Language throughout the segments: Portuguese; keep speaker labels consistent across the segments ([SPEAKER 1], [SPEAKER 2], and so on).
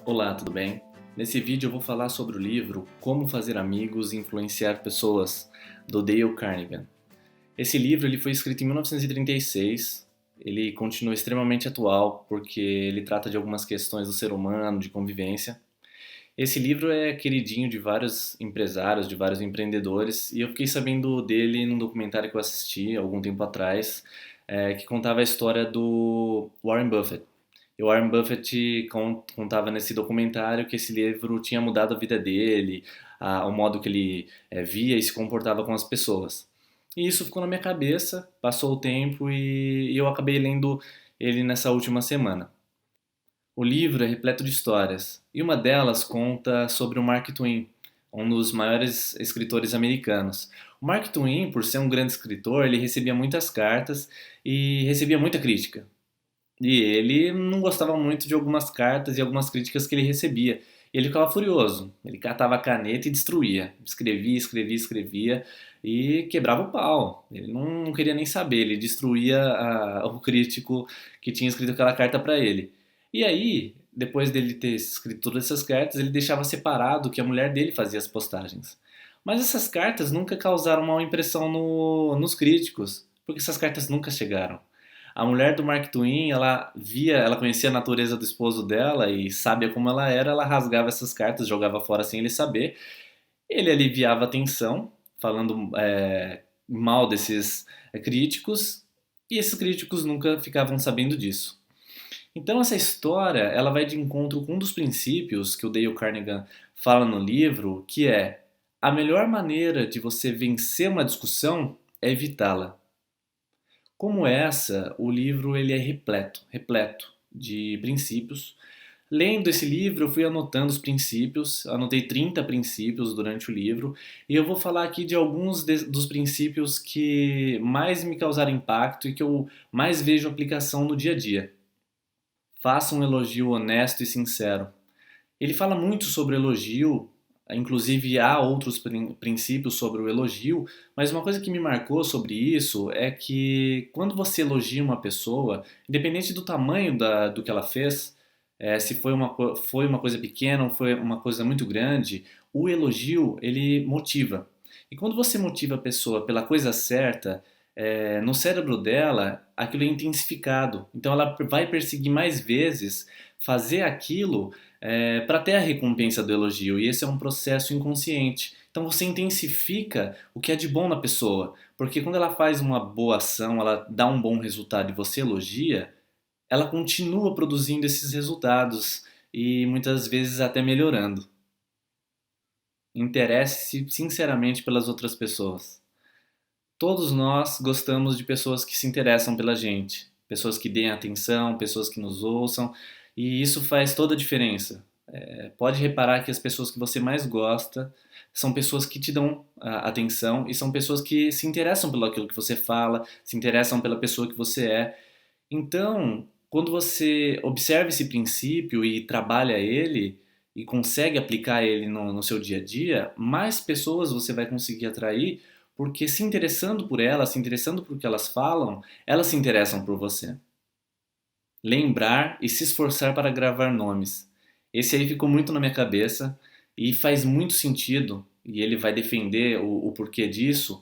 [SPEAKER 1] Olá, tudo bem? Nesse vídeo eu vou falar sobre o livro Como Fazer Amigos e Influenciar Pessoas, do Dale Carnegie. Esse livro ele foi escrito em 1936, ele continua extremamente atual porque ele trata de algumas questões do ser humano, de convivência. Esse livro é queridinho de vários empresários, de vários empreendedores, e eu fiquei sabendo dele num documentário que eu assisti algum tempo atrás, que contava a história do Warren Buffett. E o Warren Buffett contava nesse documentário que esse livro tinha mudado a vida dele, o modo que ele via e se comportava com as pessoas. E isso ficou na minha cabeça, passou o tempo e eu acabei lendo ele nessa última semana. O livro é repleto de histórias, e uma delas conta sobre o Mark Twain, um dos maiores escritores americanos. O Mark Twain, por ser um grande escritor, ele recebia muitas cartas e recebia muita crítica. E ele não gostava muito de algumas cartas e algumas críticas que ele recebia. E ele ficava furioso. Ele catava a caneta e destruía. Escrevia, escrevia, escrevia e quebrava o pau. Ele não queria nem saber. Ele destruía o crítico que tinha escrito aquela carta para ele. E aí, depois dele ter escrito todas essas cartas, ele deixava separado que a mulher dele fazia as postagens. Mas essas cartas nunca causaram uma impressão nos críticos, porque essas cartas nunca chegaram. A mulher do Mark Twain, ela conhecia a natureza do esposo dela e sabia como ela era, ela rasgava essas cartas, jogava fora sem ele saber. Ele aliviava a tensão, falando mal desses críticos, e esses críticos nunca ficavam sabendo disso. Então essa história, ela vai de encontro com um dos princípios que o Dale Carnegie fala no livro, que é: a melhor maneira de você vencer uma discussão é evitá-la. Como essa, o livro ele é repleto, repleto de princípios. Lendo esse livro, eu fui anotando os princípios, anotei 30 princípios durante o livro, e eu vou falar aqui de alguns dos princípios que mais me causaram impacto e que eu mais vejo aplicação no dia a dia. Faça um elogio honesto e sincero. Ele fala muito sobre elogio, inclusive há outros princípios sobre o elogio, mas uma coisa que me marcou sobre isso é que quando você elogia uma pessoa, independente do tamanho do que ela fez, se foi uma coisa pequena ou foi uma coisa muito grande, o elogio ele motiva. E quando você motiva a pessoa pela coisa certa, no cérebro dela aquilo é intensificado. Então ela vai perseguir mais vezes fazer aquilo para ter a recompensa do elogio, e esse é um processo inconsciente. Então você intensifica o que é de bom na pessoa, porque quando ela faz uma boa ação, ela dá um bom resultado e você elogia, ela continua produzindo esses resultados e muitas vezes até melhorando. Interesse-se sinceramente pelas outras pessoas. Todos nós gostamos de pessoas que se interessam pela gente, pessoas que deem atenção, pessoas que nos ouçam, e isso faz toda a diferença. Pode reparar que as pessoas que você mais gosta são pessoas que te dão atenção e são pessoas que se interessam pelo aquilo que você fala, se interessam pela pessoa que você é. Então, quando você observa esse princípio e trabalha ele e consegue aplicar ele no seu dia a dia, mais pessoas você vai conseguir atrair, porque se interessando por elas, se interessando por que elas falam, elas se interessam por você. Lembrar e se esforçar para gravar nomes. Esse aí ficou muito na minha cabeça e faz muito sentido, e ele vai defender o porquê disso.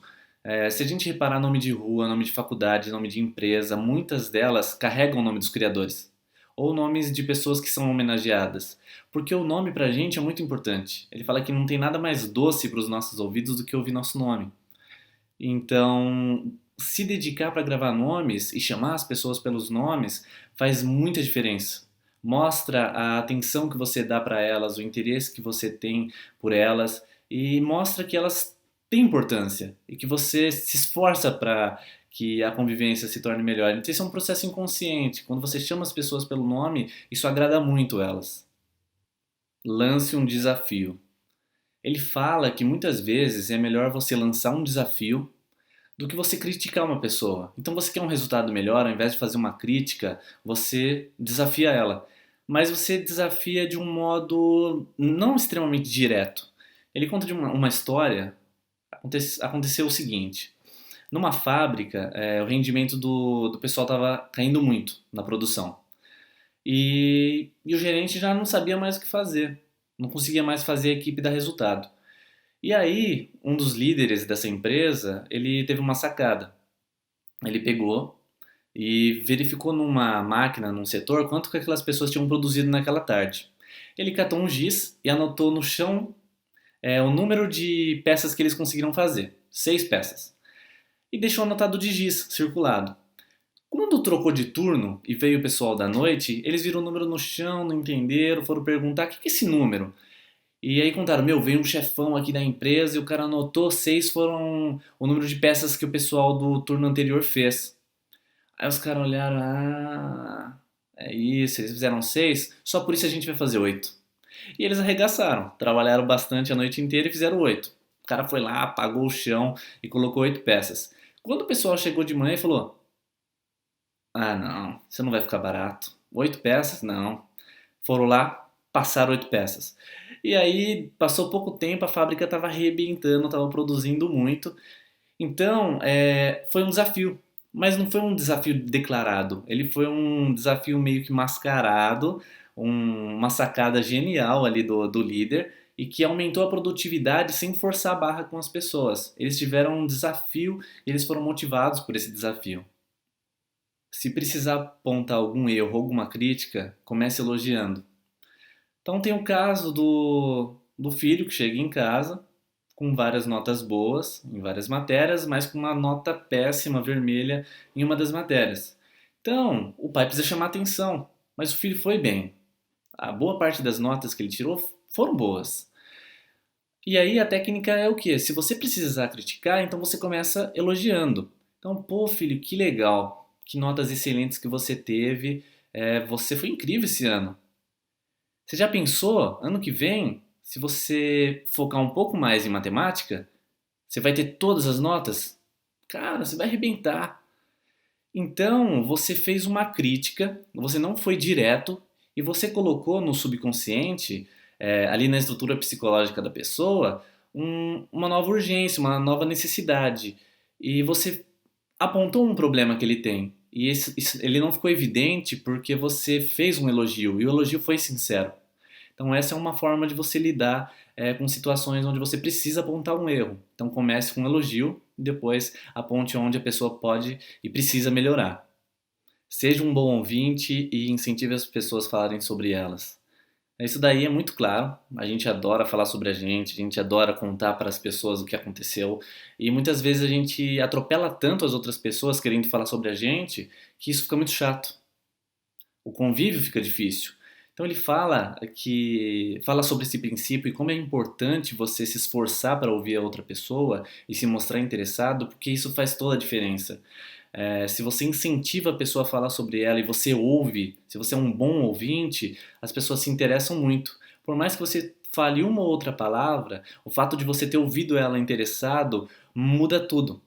[SPEAKER 1] Se a gente reparar nome de rua, nome de faculdade, nome de empresa, muitas delas carregam o nome dos criadores ou nomes de pessoas que são homenageadas, porque o nome pra gente é muito importante. Ele fala que não tem nada mais doce para os nossos ouvidos do que ouvir nosso nome. Então, se dedicar para gravar nomes e chamar as pessoas pelos nomes faz muita diferença. Mostra a atenção que você dá para elas, o interesse que você tem por elas e mostra que elas têm importância e que você se esforça para que a convivência se torne melhor. Então, isso é um processo inconsciente. Quando você chama as pessoas pelo nome, isso agrada muito elas. Lance um desafio. Ele fala que muitas vezes é melhor você lançar um desafio do que você criticar uma pessoa. Então você quer um resultado melhor, ao invés de fazer uma crítica, você desafia ela. Mas você desafia de um modo não extremamente direto. Ele conta de uma história, aconteceu o seguinte. Numa fábrica, o rendimento do pessoal estava caindo muito na produção. E o gerente já não sabia mais o que fazer, não conseguia mais fazer a equipe dar resultado. E aí, um dos líderes dessa empresa, ele teve uma sacada. Ele pegou e verificou numa máquina, num setor, quanto que aquelas pessoas tinham produzido naquela tarde. Ele catou um giz e anotou no chão o número de peças que eles conseguiram fazer. 6 peças. E deixou anotado de giz, circulado. Quando trocou de turno e veio o pessoal da noite, eles viram o número no chão, não entenderam, foram perguntar o que é esse número. E aí contaram, meu, veio um chefão aqui da empresa e o cara anotou 6 foram o número de peças que o pessoal do turno anterior fez. Aí os caras olharam, é isso, eles fizeram 6, só por isso a gente vai fazer 8. E eles arregaçaram, trabalharam bastante a noite inteira e fizeram 8. O cara foi lá, apagou o chão e colocou 8 peças. Quando o pessoal chegou de manhã e falou, não, isso não vai ficar barato. 8 peças? Não. Foram lá, passaram 8 peças. E aí, passou pouco tempo, a fábrica estava arrebentando, estava produzindo muito. Então, foi um desafio. Mas não foi um desafio declarado. Ele foi um desafio meio que mascarado, uma sacada genial ali do líder e que aumentou a produtividade sem forçar a barra com as pessoas. Eles tiveram um desafio e eles foram motivados por esse desafio. Se precisar apontar algum erro, alguma crítica, comece elogiando. Então tem o caso do filho que chega em casa com várias notas boas em várias matérias, mas com uma nota péssima, vermelha, em uma das matérias. Então, o pai precisa chamar atenção, mas o filho foi bem. A boa parte das notas que ele tirou foram boas. E aí a técnica é o quê? Se você precisar criticar, então você começa elogiando. Então, pô, filho, que legal, que notas excelentes que você teve, você foi incrível esse ano. Você já pensou, ano que vem, se você focar um pouco mais em matemática, você vai ter todas as notas? Cara, você vai arrebentar. Então, você fez uma crítica, você não foi direto e você colocou no subconsciente, ali na estrutura psicológica da pessoa, uma nova urgência, uma nova necessidade. E você apontou um problema que ele tem. E ele não ficou evidente porque você fez um elogio e o elogio foi sincero. Então essa é uma forma de você lidar com situações onde você precisa apontar um erro. Então comece com um elogio e depois aponte onde a pessoa pode e precisa melhorar. Seja um bom ouvinte e incentive as pessoas a falarem sobre elas. Isso daí é muito claro, a gente adora falar sobre a gente adora contar para as pessoas o que aconteceu e muitas vezes a gente atropela tanto as outras pessoas querendo falar sobre a gente que isso fica muito chato. O convívio fica difícil. Então ele fala sobre esse princípio e como é importante você se esforçar para ouvir a outra pessoa e se mostrar interessado, porque isso faz toda a diferença. Se você incentiva a pessoa a falar sobre ela e você ouve, se você é um bom ouvinte, as pessoas se interessam muito. Por mais que você fale uma ou outra palavra, o fato de você ter ouvido ela interessado muda tudo.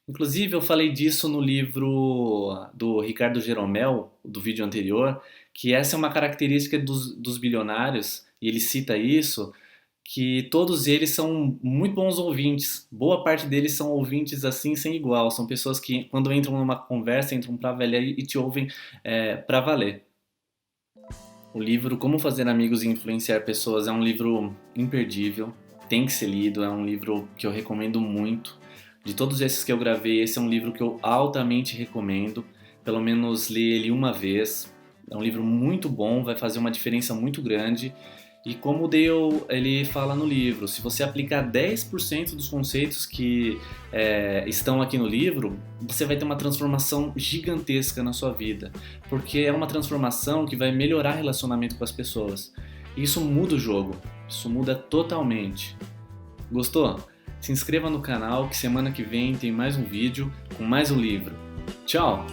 [SPEAKER 1] Inclusive, eu falei disso no livro do Ricardo Jeromel, do vídeo anterior, que essa é uma característica dos bilionários, e ele cita isso, que todos eles são muito bons ouvintes. Boa parte deles são ouvintes assim sem igual. São pessoas que, quando entram numa conversa, entram pra valer e te ouvem pra valer. O livro Como Fazer Amigos e Influenciar Pessoas é um livro imperdível, tem que ser lido, é um livro que eu recomendo muito. De todos esses que eu gravei, esse é um livro que eu altamente recomendo, pelo menos ler ele uma vez. É um livro muito bom, vai fazer uma diferença muito grande. E como o Dale ele fala no livro, se você aplicar 10% dos conceitos que estão aqui no livro, você vai ter uma transformação gigantesca na sua vida. Porque é uma transformação que vai melhorar o relacionamento com as pessoas. E isso muda o jogo, isso muda totalmente. Gostou? Se inscreva no canal que semana que vem tem mais um vídeo com mais um livro. Tchau!